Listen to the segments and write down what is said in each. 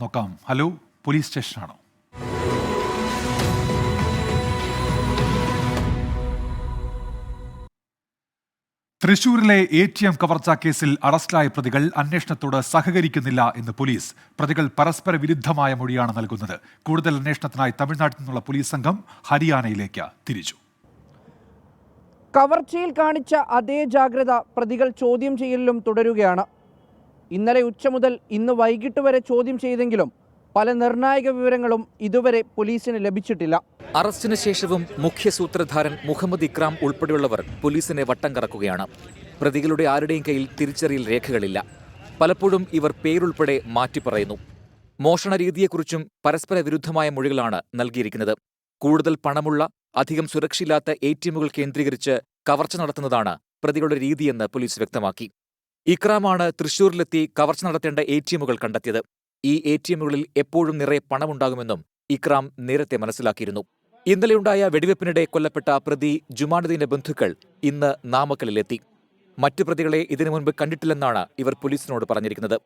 നോക്കാം. Hello, police സ്റ്റേഷനാണോ? തൃശൂരിലെ ATM കവർച്ചാ കേസിൽ അറസ്റ്റിലായ പ്രതികൾ അന്വേഷണത്തോട് സഹകരിക്കുന്നില്ല എന്ന് പോലീസ്. പ്രതികൾ പരസ്പര വിരുദ്ധമായ മൊഴിയാണ് നൽകുന്നത്. കൂടുതൽ അന്വേഷണത്തിനായി തമിഴ്നാട്ടിൽ നിന്നുള്ള പോലീസ് സംഘം ഹരിയാനയിലേക്ക് തിരിച്ചു. കവർച്ചയിൽ കാണിച്ച അതേ ജാഗ്രത പ്രതികൾ ചോദ്യം ചെയ്യലിലും തുടരുകയാണ്. ഇന്നലെ ഉച്ച മുതൽ ഇന്ന് വൈകിട്ട് വരെ ചോദ്യം ചെയ്തെങ്കിലും പല നിർണായക വിവരങ്ങളും ഇതുവരെ പോലീസിന് ലഭിച്ചിട്ടില്ല. അറസ്റ്റിന് ശേഷവും മുഖ്യ സൂത്രധാരൻ മുഹമ്മദ് ഇക്രാം ഉൾപ്പെടെയുള്ളവർ പോലീസിനെ വട്ടം കറക്കുകയാണ്. പ്രതികളുടെ ആരുടെയും കയ്യിൽ തിരിച്ചറിയൽ രേഖകളില്ല. പലപ്പോഴും ഇവർ പേരുൾപ്പെടെ മാറ്റിപ്പറയുന്നു. മോഷണ രീതിയെക്കുറിച്ചും പരസ്പര വിരുദ്ധമായ മൊഴികളാണ് നൽകിയിരിക്കുന്നത്. കൂടുതൽ പണമുള്ള, അധികം സുരക്ഷയില്ലാത്ത ATMകൾ കേന്ദ്രീകരിച്ച് കവർച്ച നടത്തുന്നതാണ് പ്രതികളുടെ രീതിയെന്ന് പോലീസ് വ്യക്തമാക്കി. ഇക്രാമാണ് തൃശൂരിലെത്തി കവർച്ച നടത്തേണ്ട ATMകൾ കണ്ടെത്തിയത്. ഈ ATMകളിൽ എപ്പോഴും നിറയെ പണമുണ്ടാകുമെന്നും ഇക്രാം നേരത്തെ മനസ്സിലാക്കിയിരുന്നു. ഇന്നലെയുണ്ടായ വെടിവെപ്പിനിടെ കൊല്ലപ്പെട്ട പ്രതി ജുമാനുദ്ദീന്റെ ബന്ധുക്കൾ ഇന്ന് നാമക്കലിലെത്തി. മറ്റു പ്രതികളെ ഇതിനു മുൻപ് കണ്ടിട്ടില്ലെന്നാണ് ഇവർ പോലീസിനോട് പറഞ്ഞിരിക്കുന്നത്.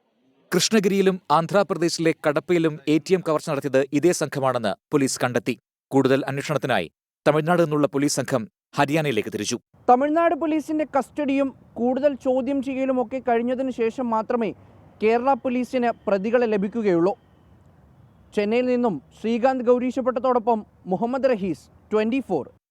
കൃഷ്ണഗിരിയിലും ആന്ധ്രാപ്രദേശിലെ കടപ്പയിലും ATM കവർച്ച നടത്തിയത് ഇതേ സംഘമാണെന്ന് പോലീസ് കണ്ടെത്തി. കൂടുതൽ അന്വേഷണത്തിനായി തമിഴ്നാട് നിന്നുള്ള പോലീസ് സംഘം ഹരിയാനയിലേക്ക് തിരിച്ചു. തമിഴ്നാട് പോലീസിന്റെ കസ്റ്റഡിയും കൂടുതൽ ചോദ്യം ചെയ്യലുമൊക്കെ കഴിഞ്ഞതിനു ശേഷം മാത്രമേ കേരള പോലീസിന് പ്രതികളെ ലഭിക്കുകയുള്ളൂ. ചെന്നൈയിൽ നിന്നും ശ്രീകാന്ത് ഗൗരീശപ്പെട്ടത്തോടൊപ്പം മുഹമ്മദ് റഹീസ്, 24.